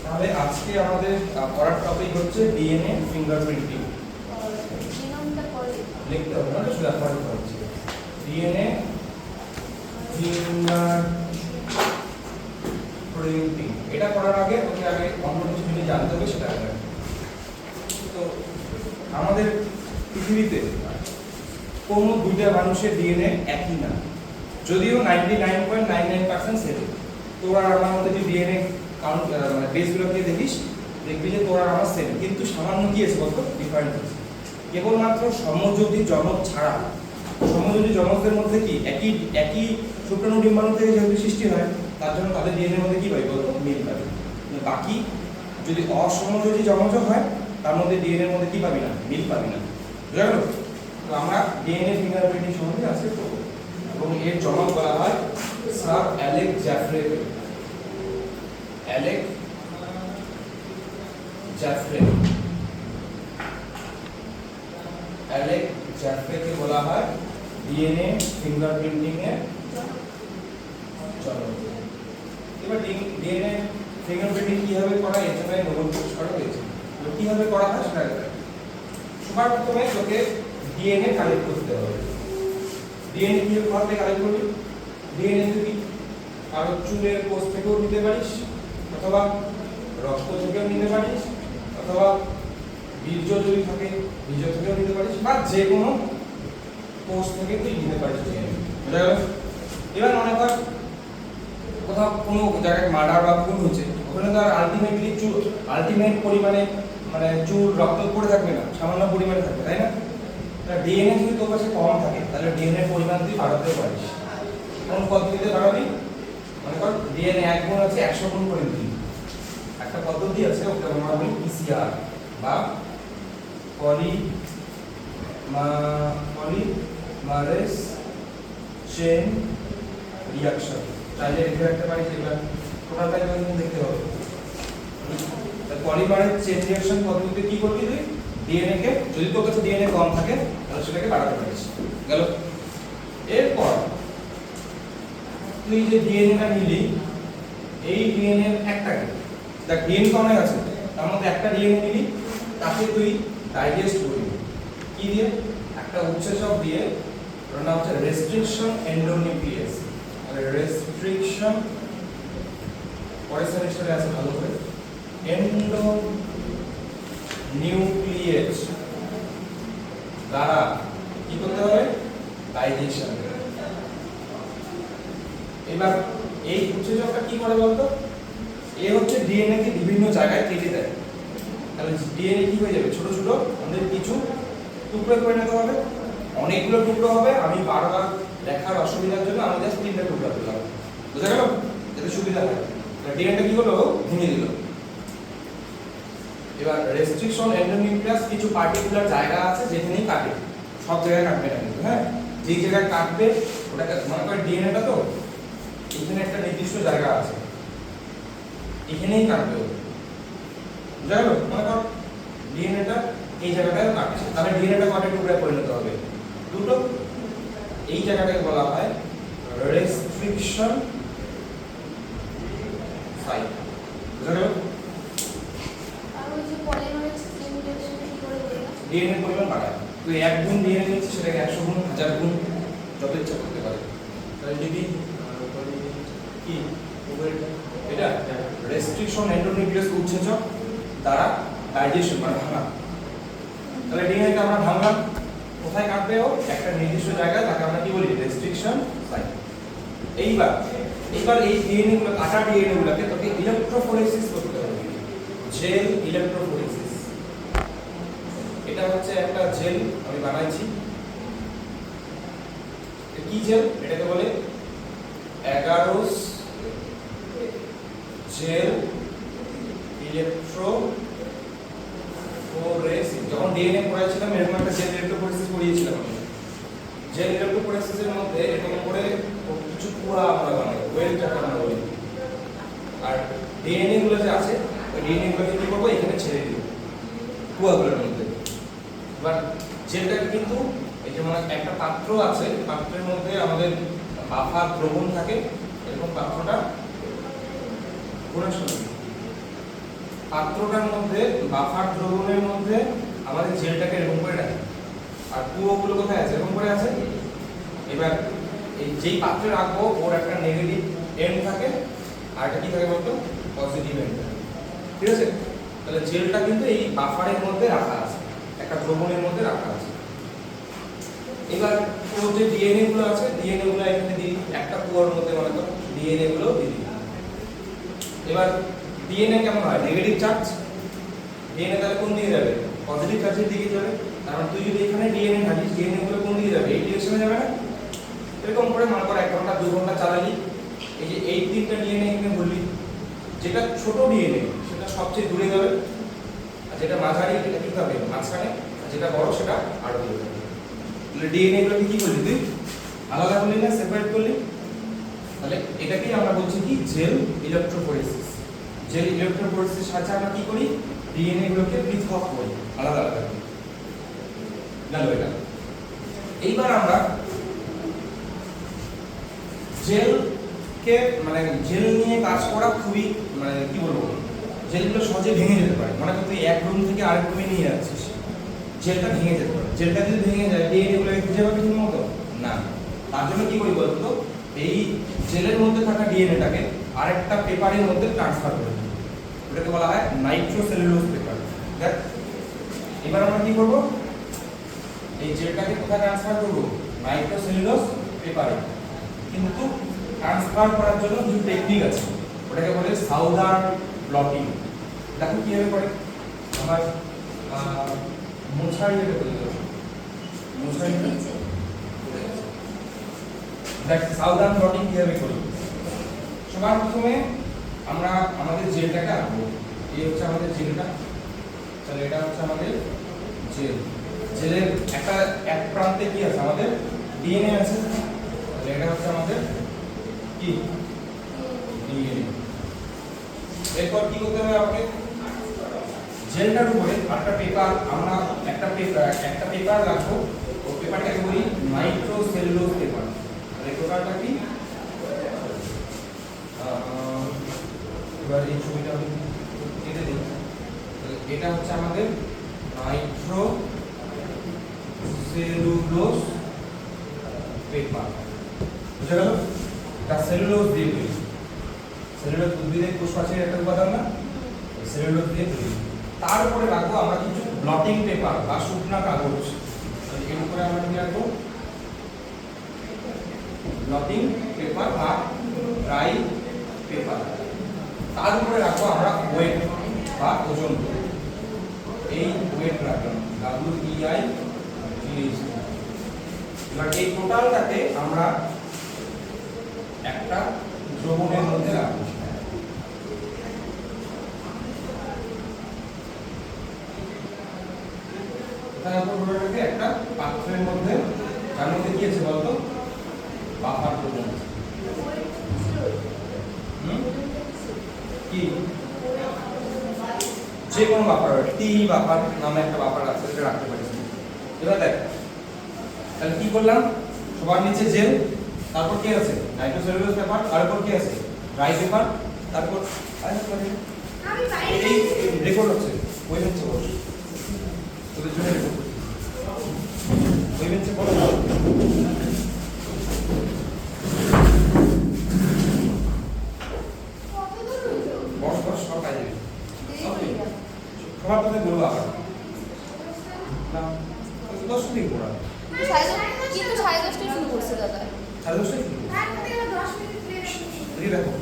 তাহলে আজকে আমাদের পড়ার টপিক হচ্ছে ডিএনএ ফিঙ্গারপ্রিন্টিং। লিখতে হবে না, শুধু আপনার হচ্ছে ডিএনএ ফিঙ্গারপ্রিন্টিং। এটা করার আগে তোকে আগে অন্য কিছু জিনিস জানতে হবে, সেটা আগে। তো আমাদের পৃথিবীতে কোনো দুইটা মানুষের ডিএনএ একই না, যদিও 99.99% সেম। তোরা আর আমার মধ্যে যে ডিএনএ কাউন্ট মানে বেসগুলোকে দেখিস, দেখবি যে তোরা আর আমার সেম, কিন্তু সামান্য কি আছে বলতো ডিফারেন্ট আছে। কেবলমাত্র সমযোজী জনক ছাড়া, সমযোজী জনকদের মধ্যে কি একই একই শুক্রাণু ডিম্বাণু থেকে যেহেতু সৃষ্টি হয়, তার জন্য তাদের ডিএনএ মধ্যে কি পাই বলতো মিল পাবি। বাকি যদি অসমযোজী জমজ হয়, তার মধ্যে ডিএনএ এর মধ্যে কি পাবি না, মিল পাবি না। বুঝা গেল? তো আমরা ডিএনএ ফিঙ্গারপ্রিন্টিং সম্বন্ধে আজকে পড়ব, এবং এর জনক বলা হয় স্যার অ্যালেক জ্যাফ্রে। অ্যালেক জ্যাফ্রে, অ্যালেক জ্যাফ্রেকে বলা হয় ডিএনএ ফিঙ্গারপ্রিন্টিং এর জনক। এবার ডিএনএ ফিঙ্গারপ্রিন্টিং কিভাবে করা, এর জন্য নোবেল পুরস্কার হয়েছে। কিভাবে করা হয় সেটা সবার প্রথমে তোকে ডিএনএ কালেক্ট করতে হবে। ডিএনএ কিভাবে কালেক্ট করবি? ডিএনএ তুই কারো চুলের কোষ থেকেও নিতে পারিস, অথবা রক্ত থেকেও নিতে পারিস, অথবা বীর্য যদি থাকে বীর্য থেকেও নিতে পারিস, বা যে কোনো কোষ থেকে তুই নিতে পারিস ডিএনএ। বুঝা গেল? এবার মনে কর কোথাও কোনো জায়গায় মার্ডার বা খুন হচ্ছে, ওখানে তো আর আলটিমেটলি আলটিমেট পরিমাণে মানে চুল রক্ত পড়ে থাকবে না, সামান্য পরিমাণে থাকবে, তাই না? ডিএনএ যদি তোর কাছে কম থাকে, তাহলে ডিএনএ পরিমাণ তুই বাড়াতে পারিস। কোন পদ্ধতিতে বাড়াবি? মনে কর ডিএনএ 1 গুণ আছে, 100 গুণ করে দিবি। একটা পদ্ধতি আছে, ওটা আমরা বলি পিসিআর বা পলিমারেজ চেইন রিঅ্যাকশন। চাইলে লিখে রাখতে পারিস, এবার টোটালটা কিন্তু দেখতে হবে। পলিমারেজ চেইন রিঅ্যাকশন পদ্ধতিতে কি করবি তুই? ডিএনএ কে, যদি তোর কাছে ডিএনএ কম থাকে তাহলে সেটাকে বাড়াতে পারিস। গেল? এরপর তুই যে ডিএনএটা নিলি, এই ডিএনএ একটাকে দেখ, ডিএনএ তো অনেক আছে, তার মধ্যে একটা ডিএনএ নিলি, তাকে তুই ডাইজেস্ট করবি কি দিয়ে? একটা উৎসেচক দিয়ে, ওর নাম হচ্ছে রেস্ট্রিকশন এন্ডোনিউক্লিয়াস। রেস্ট্রিকশন পরের সেমিস্টারে আছে ভালো করে, এন্ডোনিউক্লিয়াস দ্বারা কি করতে হবে? ডাইজেশন। এবার এই উৎসেচকটা কি করে বলতো? এ হচ্ছে ডিএনএ কে বিভিন্ন জায়গায় কেটে দেয়। তাহলে ডিএনএ কি হয়ে যাবে? ছোট ছোট আমাদের কিছু টুকরো করে নিতে হবে, অনেকগুলো টুকরো হবে। আমি বারবার দেখার অসুবিধার জন্য আমি জাস্ট 3টা টুকরো দিলাম। বুঝা গেল? যাতে সুবিধা হয়। ডিএনএ কি হলো? ভেঙে দিল। এবার রেস্ট্রিকশন এন্ডোনিউক্লিয়াস কিছু পার্টিকুলার জায়গা আছে যেখানেই কাটে, সব জায়গায় কাটবে না কিন্তু, হ্যাঁ? যে জায়গায় কাটবে ওটাকে মনে করে ডিএনএটা তো এখানে একটা নির্দিষ্ট জায়গা আছে, এখানেই কাটবে ও। বুঝা গেল? মনে কর ডিএনএটা এই জায়গাটায় কাটছে, তাহলে ডিএনএটা কয়টা টুকরায় পরিণত হবে? দুটো। এই জায়গাটাকে বলা হয় রেস্ট্রিকশন সাইট। বুঝা গেল? ডিএনএ পরিমাণ বাড়ায়। তুই 1 গুণ ডিএনএ নিচ্ছিস, সেটাকে 100 গুণ, 1000 গুণ যত ইচ্ছা করতে পারে। তাহলে যদি কি এটা রেস্ট্রিকশন এন্ডোনিউক্লিয়াস উৎসেচক দ্বারা ডাইজেশন মানে ভাঙা। তাহলে ডিএনএকে আমরা ভাঙলাম, কোথায় কাটবে ও? একটা নির্দিষ্ট জায়গায়, তাকে আমরা কি বলি? Restriction site. এইবার এই ডিএনএ গুলো, কাটা ডিএনএ গুলোকে তোকে ইলেকট্রোফোরেসিস করতে হবে। Jail electrophoresis. এটা হচ্ছে একটা জেল আমি বানাইছি। কি জেল? এটাকে বলে অ্যাগারোস জেল ইলেকট্রোফোরেসিস। যখন ডিএনএ পড়াইছিলাম এরকম একটা জেল ইলেকট্রোফোরেসিস পড়িয়েছিলাম আমি। জেল ইলেকট্রোফোরেসিসের মধ্যে এরকম করে কিছু কুয়া আমরা বানাই, ওয়েলটাকে আমরা বলি। আর ডিএনএ গুলো যে আছে, ওই ডিএনএ গুলোকে কি করবো? এখানে ছেড়ে দিব কুয়াগুলোর মধ্যে। এবার জেলটাকে কিন্তু এই যে মানে একটা পাত্র আছে, পাত্রের মধ্যে আমাদের বাফার দ্রবণ থাকে, এরকম পাত্রটা পাত্রটার মধ্যে বাফার দ্রবণের মধ্যে আমাদের জেলটাকে এরকম করে রাখি, আর কুয়োগুলো কোথায় আছে? এরকম করে আছে। এবার এই যেই পাত্রে রাখবো ওর একটা নেগেটিভ এন্ড থাকে আর একটা কি থাকে বলতো? পজিটিভ এন্ড থাকে, ঠিক আছে? তাহলে জেলটা কিন্তু এই বাফারের মধ্যে রাখা আছে, একটা দ্রবণের মধ্যে রাখা আছে। এবার ওর যে ডিএনএ গুলো আছে, ডিএনএ গুলো এখানে দিই, একটা কুয়োর মধ্যে মানে তো ডিএনএ গুলো দিই। এবার ডিএনএ কেমন হয়? Negative charge. ডিএনএ তাহলে কোন দিকে যাবে? পজিটিভ চার্জের দিকে যাবে। কারণ তুই যদি এখানে ডিএনএ থাকিস, ডিএনএ গুলো কোন দিকে যাবে? এই ডিরেকশনে যাবে না? এরকম করে মনে কর 1 ঘন্টা 2 ঘন্টা চালালি, এই যে এই 3টা ডিএনএ এখানে বললি, যেটা ছোট ডিএনএ সেটা সবচেয়ে দূরে যাবে, আর যেটা মাঝারি এটা কি হবে? মাঝখানে, আর যেটা বড় সেটা আরো দূরে যাবে। তাহলে ডিএনএ গুলোকে কি করলি তুই? আলাদা করলি না, সেপারেট করলি। তাহলে এটাকেই আমরা বলছি কি? Jail electrophoresis. জেল ইলেকট্রোফোরেসিসের সাহায্যে আমরা কি করি? ডিএনএ গুলোকে পৃথক করি, আলাদা আলাদা করি। গেল এটা। এইবার আমরা জেলকে মানে জেল নিয়ে কাজ করা খুবই মানে কি বলবো, জেলগুলো সহজে ভেঙে যেতে পারে। মনে কর তুই এক রুম থেকে আরেক রুমে নিয়ে যাচ্ছিস, জেলটা ভেঙে যেতে পারে। জেলটা যদি ভেঙে যায়, ডিএনএ গুলোকে খুঁজে পাবি ঠিক মতো না। তার জন্য কি করি বলতো? এই জেলের মধ্যে থাকা ডিএনএটাকে আরেকটা পেপারের মধ্যে ট্রান্সফার করে দিই, ওটাকে বলা হয় নাইট্রোসেলুলোজ পেপার। দেখ এবার আমরা কি করব? এই জেলটাকে কোথায় ট্রান্সফার করব? নাইট্রোসেলুলোজ পেপারে। কিন্তু ট্রান্সফার করার জন্য কিছু টেকনিক আছে, ওটাকে বলে সাউদার্ন ব্লটিং। দেখো কিভাবে করে। আমার মোছাই এটা করে দেব, মোছাই দেখ সাউদার্ন ব্লটিং কিভাবে করি। সবার প্রথমে আমরা আমাদের জেলটাকে আঁকবো। এই হচ্ছে আমাদের জেলটা, তাহলে এটা হচ্ছে আমাদের জেল। জেলের এক প্রান্তে কি আছে? আমাদের ডিএনএ আছে। তাহলে এটা হচ্ছে আমাদের কি? ডিএনএ। এরপর কি করতে হবে আমাকে? জেলটার উপরে একটা পেপার, আমরা একটা পেপার রাখবো। ওই পেপারটাকে বলি নাইট্রোসেলুলোজ পেপার। এই পেপারটা কি? এবার এই ছবিটা আমি কেটে দিই। এটা হচ্ছে আমাদের নাইট্রোসেলুলোজ পেপার। বুঝা গেল? এটা সেলুলোজ দিয়ে তৈরি। সেলুলোজ উদ্ভিদের কোষপ্রাচীরের একটা উপাদান না? সেলুলোজ দিয়ে তৈরি। তার উপরে রাখবো আমরা কিছু ব্লটিং পেপার বা শুকনা কাগজ। এর উপরে আমরা কি রাখবো? ব্লটিং পেপার বা ড্রাই পেপার। তার উপরে রাখবো আমরা ওয়েট বা ওজন। এই ওয়েট রাখলাম WEIGHT। এবার এই টোটালটাকে আমরা একটা দ্রবণের মধ্যে রাখবো। তারপরে একটা পাত্রের মধ্যে, যার মধ্যে কি আছে বলতো? বাফার দ্রবণ আছে। কি? যে কোনো বাফার, টি বাফার নামে একটা বাফার আছে, সেটা রাখতে পারিস। এবার দেখ তাহলে কি করলাম? সবার নিচে জেল, তারপর কি আছে? নাইট্রোসেলুলোজ পেপার, তারপর কি আছে? ড্রাই পেপার, তারপর এই রেকর্ড হচ্ছে ওই হচ্ছে বস তোদের জন্য রেকর্ড ওই বেঞ্চে পড়ো। বস বস সব কাজে সবার কথা বলবো আবার না 10 মিনিট পড়া কিন্তু 10:30 শুরু করছে দাদা। 10:30 দেখো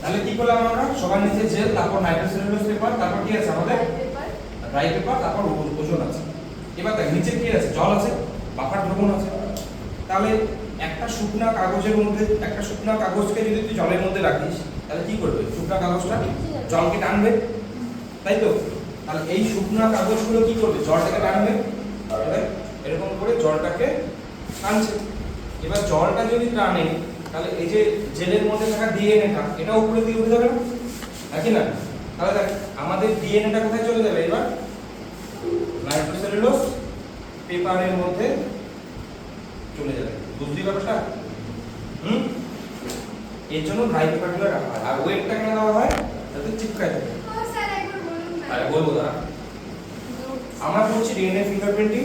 তাহলে কি করলাম আমরা? সবার নিচে জেল, তারপর নাইট্রোসেলুলোজ পেপার, তারপর কি আছে আমাদের? ড্রাই পেপার, তারপর ওজন আছে। এবার দেখ নিচে কি আছে? জল আছে, বাফার দ্রবণ আছে। তাহলে একটা শুকনা কাগজের মধ্যে, একটা শুকনা কাগজকে যদি তুই জলের মধ্যে রাখিস তাহলে কি করবে? শুকনা কাগজটা জলকে টানবে, তাই তো? তাহলে এই শুকনা কাগজগুলো কি করবে? জলটাকে টানবে, এরকম করে জলটাকে টানছে। এবার জলটা যদি টানে তাহলে এই যে জেলের মধ্যে থাকা ডিএনএটা এটা উপরে দিয়ে উঠে যাবে না, নাকি না? তাহলে দেখ আমাদের ডিএনএটা কোথায় চলে যাবে? এবার নাইট্রোসেলুলোজ পেপারের মধ্যে চলে যাবে। বুঝলি ব্যাপারটা? এর জন্য ড্রাই পেপারগুলো রাখা হয়। আর ওয়েটটা কেন দেওয়া হয়? যাতে চিপকায় থাকে। আরে বলবো দাঁড়া। আমরা করছি ডিএনএ ফিঙ্গারপ্রিন্টিং,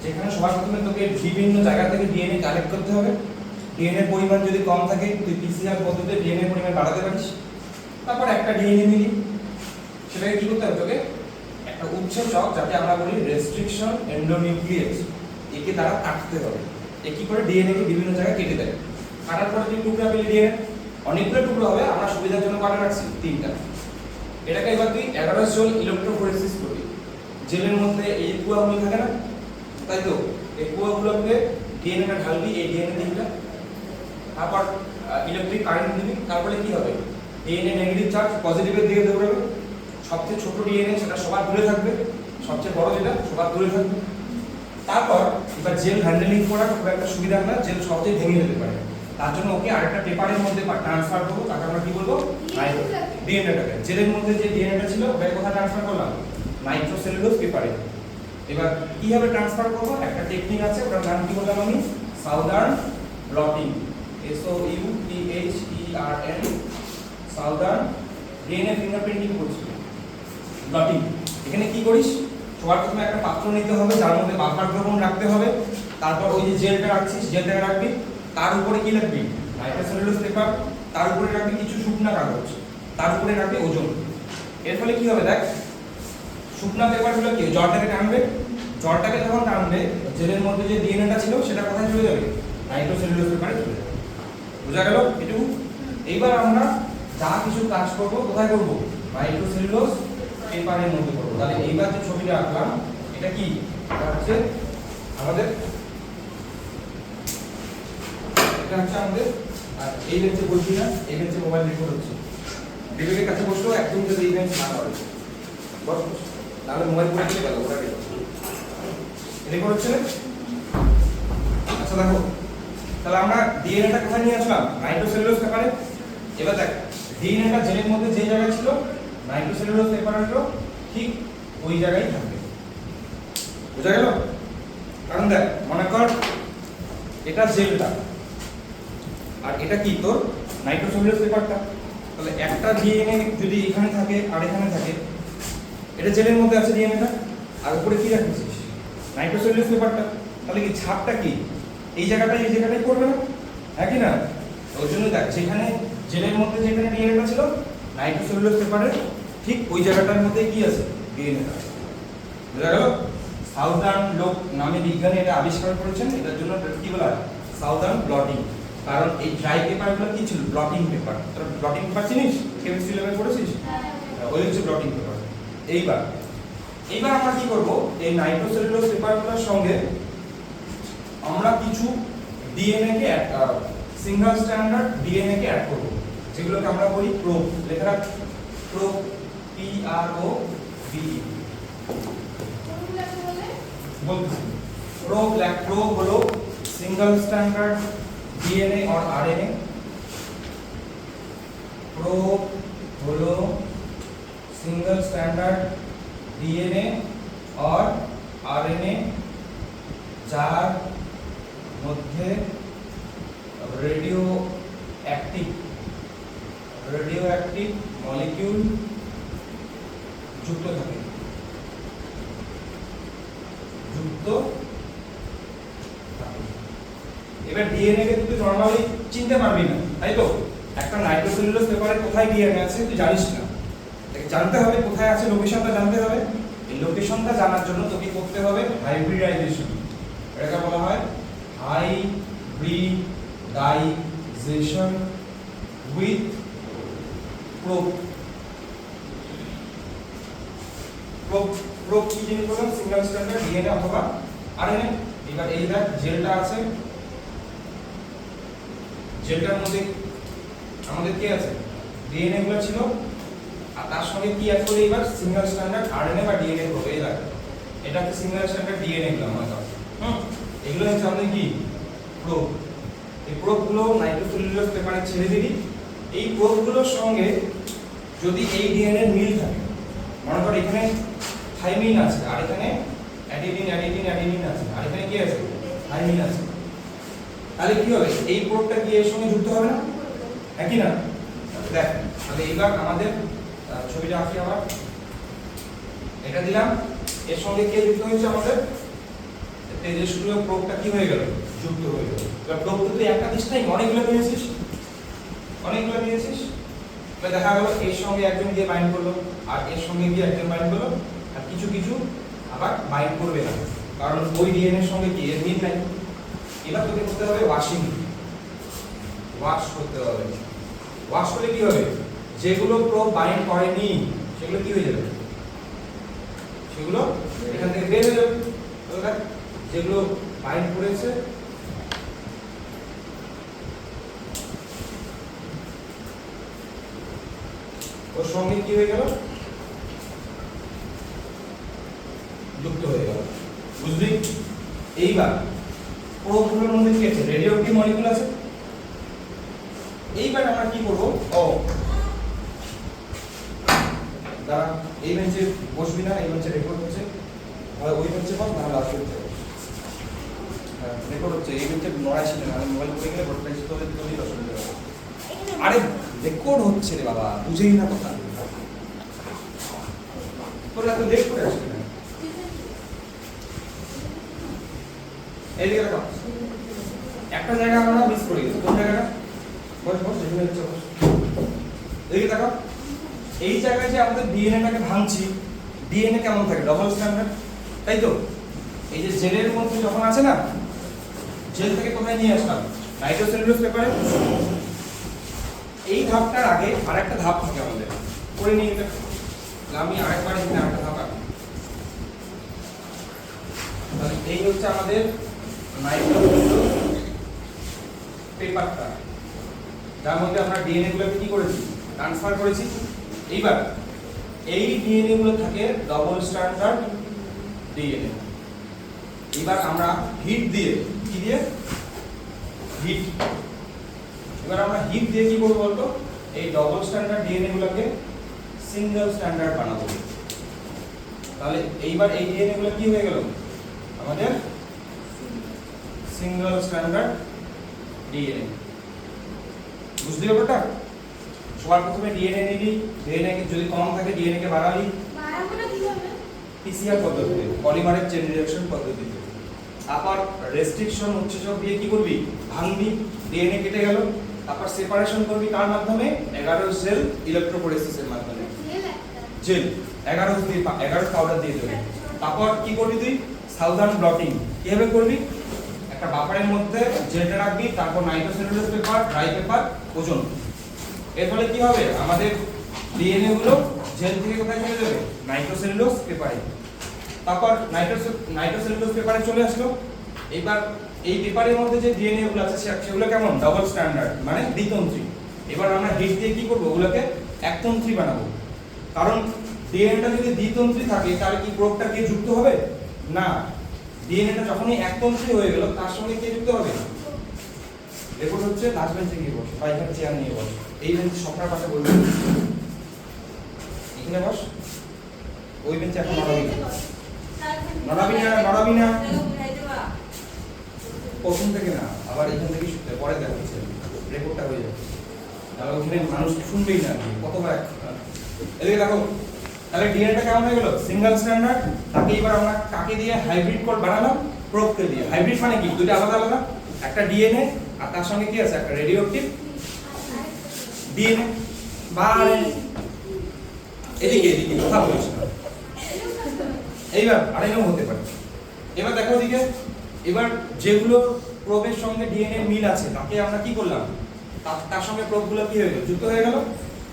যেখানে সবার প্রথমে তোকে বিভিন্ন জায়গা থেকে ডিএনএ কালেক্ট করতে হবে। ডিএনএ পরিমাণ যদি কম থাকে তুই পিসিআর পদ্ধতিতে ডিএনএ পরিমাণ বাড়াতে পারিস। তারপর একটা ডিএনএ নিলি, সেটাকে কি করতে হবে তোকে? একটা উৎসেচক, যাতে আমরা বলি রেস্ট্রিকশন এন্ডোনিউক্লিয়েজ, একে দ্বারা কাটতে হবে। এ কি করে ডিএনএ কে বিভিন্ন জায়গায় কেটে দেয়। কাটার পরে তুই টুকরা পেলি ডিএনএ, অনেকগুলো টুকরো হবে, আমরা সুবিধার জন্য কাটা রাখছি 3টা। এটাকে এবার তুই 11 জোল ইলেকট্রোফোরেসিস করবি। জেলের মধ্যে এই কুয়াগুলো থাকে না, তাই তো? এই কুয়াগুলোকে ডিএনএটা ঢালবি, এই ডিএনএ দিকটা, তারপর ইলেকট্রিক কারেন্ট দিবি। তারপরে কি হবে? ডিএনএ নেগেটিভ চার্জ পজিটিভের দিকে দৌড়াবে। সবচেয়ে ছোট ডিএনএ সেটা সবার দূরে থাকবে, সবচেয়ে বড় যেটা সবার দূরে থাকবে। তারপর এবার জেল হ্যান্ডেলিং করা খুব একটা সুবিধা না, জেল সহজেই ভেঙে যেতে পারে। তার জন্য ওকে আরেকটা পেপারের মধ্যে ট্রান্সফার করবো। তাকে আমরা কি বলবো? ডিএনএটাকে। জেলের মধ্যে যে ডিএনএটা ছিল ওটাকে কোথায় ট্রান্সফার করলাম? নাইট্রোসেলুলোজ পেপারে। এবার কিভাবে ট্রান্সফার করব? একটা টেকনিক আছে, ওটার নাম কি বললাম আমি? Southern bloating. SOUTHERN, southern DNA fingerprinting করছি, ব্লটিং। এখানে কি করিস? সবার প্রথমে একটা পাত্র নিতে হবে, যার মধ্যে বাফার দ্রবণ রাখতে হবে। তারপর ওই যে জেলটা রাখছিস, জেলটাকে রাখবি, তার উপরে কি রাখবি? নাইট্রোসেলুলোজ পেপার। তার উপরে রাখবি কিছু শুকনা কাগজ, তার উপরে রাখবি ওজন। এর ফলে কি হবে দেখ, শুকনা পেপারগুলো কি জলটাকে টানবে, জলটাকে যখন টানবে জেলের মধ্যে যে ডিএনএটা ছিল সেটা কোথায় চলে যাবে? নাইট্রোসেলুলোজ পেপারে চলে যাবে। বুঝা গেল এটুকু? এইবার আমরা যা কিছু কাজ করব কোথায় করব? নাইট্রোসেলুলোজ পেপারের মধ্যে করব। তাহলে এইবার যে ছবিটা আঁকলাম এটা কি? এটা হচ্ছে আমাদের, এটা হচ্ছে আমাদের। আর এই বেঞ্চে বলছি না, এই বেঞ্চে মোবাইল রেকর্ড হচ্ছে। বিবেকের কাছে বসলো একদম, যদি এই বেঞ্চ না করে বস, তাহলে মোবাইল করে দিয়ে গেল, ওটা রেকর্ড হচ্ছে না। আচ্ছা দেখো, তাহলে আমরা ডিএনএটা কোথায় নিয়ে আসলাম? নাইট্রোসেলুলোজ পেপারে। এবার দেখ, ডিএনএটা জেলের মধ্যে যে জায়গায় ছিল, নাইট্রোসেলুলোজ পেপারগুলো ঠিক ওই জায়গায় থাকবে। বুঝা গেল? কারণ দেখ, মনে কর এটা জেলটা আর এটা কি তোর নাইট্রোসেলুলোজ পেপারটা। তাহলে একটা ডিএনএ যদি এখানে থাকে আর এখানে থাকে, এটা জেলের মধ্যে আছে ডিএনএটা, আর উপরে কি রাখছিস? নাইট্রোসেলুলোজ পেপারটা। তাহলে কি ছাপটা কি এই জায়গাটাই করবে না, হ্যাঁ কি না? ওই জন্য দেখ, যেখানে জেলের মধ্যে যেখানে ডিএনএটা ছিল নাইট্রোসেলুলোজ পেপারের ঠিক ওই জায়গাটার মধ্যে কি আছে? ডিএনএটা। বুঝা গেল? সাউদার্ন লোক নামে বিজ্ঞানী এটা আবিষ্কার করেছেন, এটার জন্য কি বলা হয়? Southern bloating. কারণ এই ড্রাই পেপারগুলো কি ছিল? Bloating paper. তোরা ব্লটিং পেপার চিনিস? কেমিস্ট্রি লেভেলে পড়েছিস? ওই হচ্ছে ব্লটিং পেপার। এইবার আমরা কি করব? এই নাইট্রোসেলুলোজ পেপারগুলোর সঙ্গে আমরা কিছু ডিএনএ কে সিঙ্গেল স্ট্যান্ডার্ড ডিএনএ কে অ্যাড করব, যেগুলোকে আমরা বলি প্রোব। লেখা রাখ, প্রোব, PROBE। বলছি প্রোব হলো সিঙ্গেল স্ট্যান্ডার্ড ডিএনএ और आरएनए। প্রোব হলো सिंगल स्टैंडर्ड डीएनए और आरएनए যার মধ্যে রেডিও অ্যাক্টিভ মলিকিউল যুক্ত থাকে। এবার ডিএনএ কে তুই নরমালি চিনতে পারবি না, তাই তো? একটা নাইট্রোসেলুলোজ পেপারে কোথায় ডিএনএ আছে তুই জানিস না, জানতে হবে কোথায় আছে, লোকেশনটা জানতে হবে। এই লোকেশনটা জানার জন্য তোকে করতে হবে হাইব্রিডাইজেশন। এটাকে বলা হয় হাইব্রিডাইজেশন উইথ প্রোব। প্রোব কি জিনিস বললাম? সিঙ্গেল স্ট্যান্ডার্ড ডিএনএ অথবা আরএনএ। এবার এই দেখ, জেলটা আছে, জেলটার মধ্যে আমাদের কি আছে? ডিএনএ গুলো ছিল, আর তার সঙ্গে কি অ্যাড করে এবার সিঙ্গেল স্ট্যান্ডার্ড আরএনএ বা ডিএনএ হবে। এই দেখ, এটা হচ্ছে সিঙ্গেল স্ট্যান্ডার্ড ডিএনএ গুলো আমার কাছে। এগুলো হচ্ছে আমাদের কি? প্রোব। এই প্রোবগুলো নাইট্রোসেলুলোজ পেপারে ছেড়ে দিবি। এই প্রোবগুলোর সঙ্গে যদি এই ডিএনএ মিল থাকে, মনে কর এখানে থাইমিন আছে আর এখানে অ্যাডিনিন আছে, আর এখানে কি আছে? থাইমিন আছে, তাহলে কি হবে? এই প্রোবটা কি এর সঙ্গে যুক্ত হবে না? একই না? দেখ তাহলে এবার আমাদের ছবিটা আঁকি আবার। এটা দিলাম, এর সঙ্গে কে যুক্ত হয়েছে আমাদের? তেজস্ক্রিয় প্রোবটা কি হয়ে গেল? যুক্ত হয়ে গেল। এবার প্রোব তো তুই একটা দিস নাই, অনেকগুলো নিয়েছিস, অনেকগুলো নিয়েছিস। এবার দেখা গেল এর সঙ্গে একজন গিয়ে বাইন্ড করলো, আর এর সঙ্গে গিয়ে একজন বাইন্ড করলো, আর কিছু কিছু আবার বাইন্ড করবে না, কারণ ওই ডিএনএ এর সঙ্গে কি এর মিল নাই। এবার তোকে করতে হবে ওয়াশিং, ওয়াশ করতে হবে। ওয়াশ করলে কি হবে? যেগুলো প্রোব বাইন্ড করেনি সেগুলো কি হয়ে যাবে? সেগুলো এখান থেকে বের হয়ে যাবে। ওকে, যেগুলো বাইন্ড করেছে ওর সঙ্গে কি হয়ে গেল? যুক্ত হয়ে গেল। বুঝলি? এইবার প্রোবগুলোর মধ্যে কি আছে? রেডিওঅ্যাক্টিভ মলিকিউল আছে। এইবার আমরা কি করব? দাঁড়া, এই বেঞ্চে বসবি না, এই বেঞ্চে রেকর্ড হচ্ছে, হয় ওই বেঞ্চে বস, না লাস্ট বেঞ্চে বস। হ্যাঁ, রেকর্ড হচ্ছে, এই বেঞ্চে নড়াই ছিল না, মোবাইল করে গেলে ভোট বেঞ্চে তোদের অসুবিধা হবে। আরে রেকর্ড হচ্ছে রে বাবা, বুঝেই না কথা। তোরা তো লেট করে আসবি না। এইদিকে রাখো। একটা জায়গা আমরা মিস করে গেছি, কোন জায়গাটা? বস বস, এখানে হচ্ছে বস। এইদিকে দেখো, এই জায়গায় যে আমাদের ডিএনএটাকে ভাঙছি, ডিএনএ কেমন থাকে? ডবল স্ট্যান্ডার্ড, তাই তো? এই যে জেলের মধ্যে যখন আছে না, জেল থেকে কোথায় নিয়ে আসলাম? নাইট্রোসেলুলোজ পেপারে। এই ধাপটার আগে আরেকটা ধাপ থাকে আমাদের, করে নিয়ে এটা আমি আরেকবার এখানে আরেকটা ধাপ আঁকি। তাহলে এই হচ্ছে আমাদের নাইট্রোসেলুলোজ পেপারটা, যার মধ্যে আমরা ডিএনএ গুলোকে কি করেছি? ট্রান্সফার করেছি। এইবার এই ডিএনএ গুলো থাকে ডবল স্ট্যান্ডার্ড ডিএনএ। এবার আমরা হিট দিয়ে, কি দিয়ে? হিট। এবার আমরা হিট দিয়ে কি করব বলতো? এই ডবল স্ট্যান্ডার্ড ডিএনএ গুলোকে সিঙ্গেল স্ট্যান্ডার্ড বানাবো। তাহলে এইবার এই ডিএনএ গুলো কি হয়ে গেল? আমাদের সিঙ্গেল স্ট্যান্ডার্ড ডিএনএ। বুঝলি ব্যাপারটা? সবার প্রথমে ডিএনএ নিবি, ডিএনএ কে যদি কম থাকে ডিএনএ কে বাড়াবি বাড়াবোটা কিভাবে? পিসিআর পদ্ধতিতে, পলিমারেজ চেইন রিঅ্যাকশন পদ্ধতিতে। তারপর রেস্ট্রিকশন উৎসেচক দিয়ে কি করবি? ভাঙবি, ডিএনএ কেটে গেল। তারপর সেপারেশন করবি কার মাধ্যমে? 11 সেল ইলেকট্রোফোরেসিসের মাধ্যমে। জেল 11 দিয়ে 11 পাউডার দিয়ে দেবে। তারপর কি করবি তুই? সাউদার্ন ব্লটিং কিভাবে করবি? একটা বাফারের মধ্যে জেলটা রাখবি, তারপর নাইট্রোসেলুলোজ পেপার, ড্রাই পেপার, ওজন। এর ফলে কি হবে? আমাদের ডিএনএ গুলো জেল থেকে কোথায় চলে যাবে? নাইট্রোসেলুলোজ পেপারে। তারপর নাইট্রোসেলুলোজ পেপারে চলে আসলো। এবার এই পেপারের মধ্যে যে ডিএনএ গুলো আছে সেগুলো কেমন? ডবল স্ট্যান্ডার্ড, মানে দ্বিতন্ত্রী। এবার আমরা হিট দিয়ে কি করব? ওগুলোকে একতন্ত্রী বানাবো। কারণ ডিএনএটা যদি দ্বিতন্ত্রী থাকে তাহলে কি প্রোবটা কে যুক্ত হবে? না, ডিএনএটা যখনই একতন্ত্রী হয়ে গেল তার সঙ্গে কে যুক্ত হবে? রেকর্ড হচ্ছে, লাস্ট বেঞ্চে গিয়ে বস, বা এখানে চেয়ার নিয়ে বস। এই বেঞ্চে সবটার পাশে বলবি, এখানে বস। ওই বেঞ্চে এখন নড়াবি না, নড়াবি না, নড়াবি না। প্রথম থেকে না, আবার এখান থেকে শুনতে, পরে দেখাচ্ছে, রেকর্ডটা হয়ে যাবে। তাহলে ওখানে মানুষ শুনবেই না কতবার। এদিকে দেখো, তাহলে ডিএনএটা কেমন হয়ে গেল? Single standard. তাকে এবার আমরা কাকে দিয়ে হাইব্রিড কোড বানালাম? প্রোবকে দিয়ে। হাইব্রিড মানে কি? দুটো আলাদা আলাদা, একটা ডিএনএ আর তার সঙ্গে কি আছে? একটা রেডিওঅ্যাক্টিভ ডিএনএ বা আরএনএ। এদিকে এদিকে কথা বলিস না। এইবার আরএনএও হতে পারে। এবার দেখো এদিকে, এবার যেগুলো প্রোবের সঙ্গে ডিএনএ মিল আছে তাকে আমরা কি করলাম? তার সঙ্গে প্রোবগুলো কি হয়ে গেল? যুক্ত হয়ে গেল।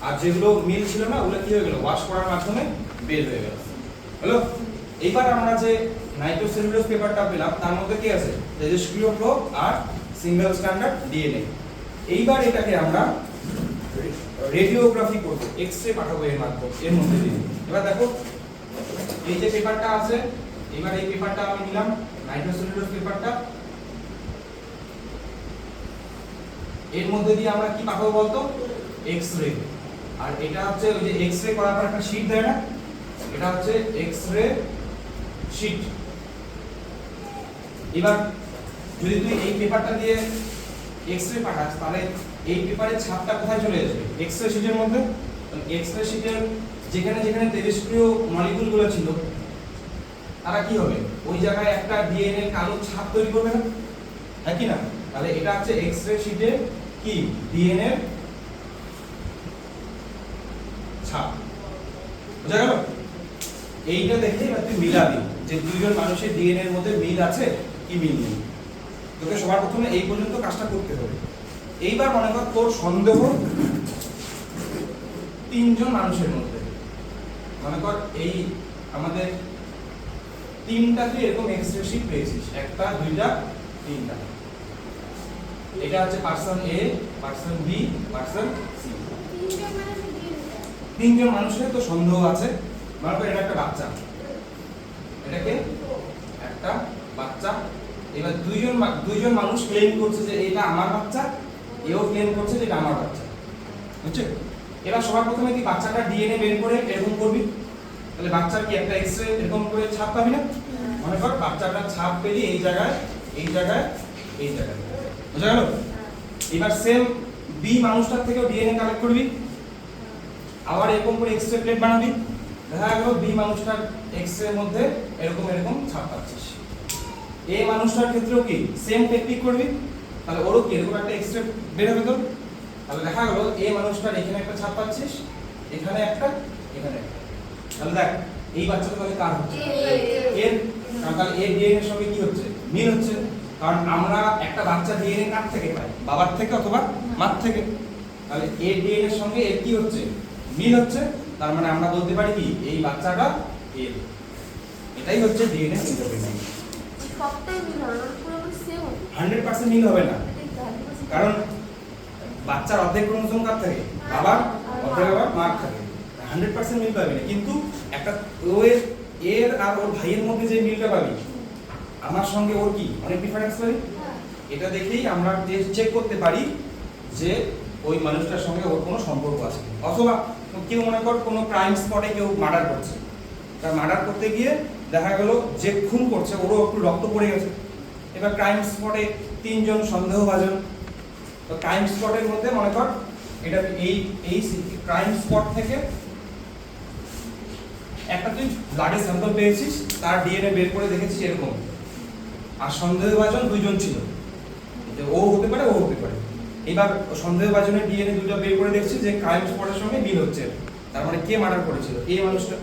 আর যেগুলো মিল ছিল না ওগুলো কি হয়ে গেল? ওয়াশ করার মাধ্যমে বের হয়ে গেল। হলো? এইবার আমরা যে নাইট্রোসেলুলোজ পেপারটা পেলাম তার মধ্যে কি আছে? তেজস্ক্রিয় প্রোব আর সিঙ্গেল স্ট্যান্ডার্ড ডিএনএ। এইবার এটাকে আমরা রেডিওগ্রাফি করব, এক্স-রে পাঠাবো এর মাধ্যমে, এর মধ্যে দিয়ে। এবার দেখো এই যে পেপারটা আছে, এবার এই পেপারটা আমি নিলাম, নাইট্রোসেলুলোজ পেপারটা। এর মধ্যে দিয়ে আমরা কি পাঠাবো বলতো? এক্স-রে। আর এটা হচ্ছে ওই যে এক্স-রে করার পর একটা শীট দেয় না, এটা হচ্ছে এক্স-রে শীট। এবার যদি তুই এই পেপারটা দিয়ে এক্স-রে পাঠাস তাহলে এই পেপারের ছাপটা কোথায় চলে যাবে? এক্স-রে শীটের মধ্যে। এক্স-রে শীটের যেখানে যেখানে তেজস্ক্রিয় মলিকিউলগুলো ছিল তারা কি হবে? ওই জায়গায় একটা ডিএনএ কালো ছাপ তৈরি করবে না, হ্যাঁ কি না? তাহলে এটা হচ্ছে এক্স-রে শীটে কি ডিএনএ ছাপ। বুঝা গেল? এইটা দেখে এবার তুই মিলাবি যে দুইজন মানুষের ডিএনএ এর মধ্যে মিল আছে কি মিল নেই। তোকে সবার প্রথমে এই পর্যন্ত কাজটা করতে হবে। এইবার মনে কর তোর সন্দেহ তিনজন মানুষের মধ্যে, মনে কর এই আমাদের তিনটা তুই এরকম এক্স-রে শীট পেয়েছিস, একটা দুইটা তিনটা। এটা হচ্ছে পারসন এ, পারসন বি, পারসন সি। তিনজন মানুষের তো সন্দেহ আছে। মনে কর এটা একটা বাচ্চা, এটাকে একটা বাচ্চা। এবার দুইজন মানুষ ক্লেম করছে যে এটা আমার বাচ্চা, এও ক্লেম করছে যে এটা আমার বাচ্চা, বুঝছো? এবার সবার প্রথমে কি বাচ্চাটা ডিএনএ বের করে এরকম করবি, তাহলে বাচ্চার কি একটা এক্স-রে এরকম করে ছাপ পাবি না? মনে কর বাচ্চাটা ছাপ পেলি এই জায়গায়, এই জায়গায়, এই জায়গায়, বুঝা গেল? এবার সেম বি মানুষটার থেকেও ডিএনএ কালেক্ট করবি, আবার এরকম করে এক্স-রে প্লেট বানাবি, দেখা গেল বি মানুষটার এক্স-রে এর মধ্যে এরকম এরকম ছাপ পাচ্ছিস। এ মানুষটার ক্ষেত্রেও কি সেম টেকনিক করবি, তাহলে ওরও কি এরকম একটা এক্স-রে বের হবে তোর। তাহলে দেখা গেল এ মানুষটার এখানে একটা ছাপ পাচ্ছিস, এখানে একটা, এখানে একটা। তাহলে দেখ এই বাচ্চাটা তাহলে কার হচ্ছে? এর। কারণ তাহলে এর ডিএনএ এর সঙ্গে কি হচ্ছে? মিল হচ্ছে। কারণ আমরা একটা বাচ্চা ডিএনএ কার থেকে পাই? বাবার থেকে অথবা মার থেকে। তাহলে এর ডিএনএ এর সঙ্গে এর কি হচ্ছে? মিল হচ্ছে। তার মানে আমরা বলতে পারি কি এই বাচ্চাটা এর। এটাই হচ্ছে ডিএনএ ফিঙ্গারপ্রিন্টিং। সবটাই মিল হবে, পুরোপুরি সেম হবে। 100% মিল হবে না, কারণ বাচ্চার অর্ধেক ক্রোমোসোম কার থাকে? বাবার, অর্ধেক আবার মার থাকে। 100% মিল পাবি না, কিন্তু একটা এর আর ওর ভাইয়ের মধ্যে যে মিলটা পাবি, আমার সঙ্গে ওর কি অনেক ডিফারেন্স পাবি। এটা দেখেই আমরা চেক করতে পারি যে ওই মানুষটার সঙ্গে ওর কোনো সম্পর্ক আছে। অথবা কেউ মনে কর কোনো ক্রাইম স্পটে কেউ মার্ডার করছে, তার মার্ডার করতে গিয়ে দেখা গেল যে খুন করছে ওরও একটু রক্ত পড়ে গেছে। এবার ক্রাইম স্পটে তিনজন সন্দেহভাজন, তো ক্রাইম স্পটের মধ্যে মনে কর এটা এই ক্রাইম স্পট থেকে একটা তুই ব্লাডের স্যাম্পল পেয়েছিস, তার ডিএনএ বের করে দেখেছিস এরকম, আর সন্দেহভাজন দুইজন ছিল, ও হতে পারে ও হতে পারে। এবার সন্দেহভাজনের ডিএনএ দুটো বের করে দেখছিস যে ক্রাইম স্পটের সঙ্গে মিল হচ্ছে, তার মানে কে মার্ডার করেছিল? এই মানুষটা।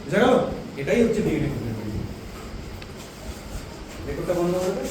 বুঝা গেল? এটাই হচ্ছে ডিএনএ ফিঙ্গারপ্রিন্টিং। রেকর্ডটা বন্ধ করবে।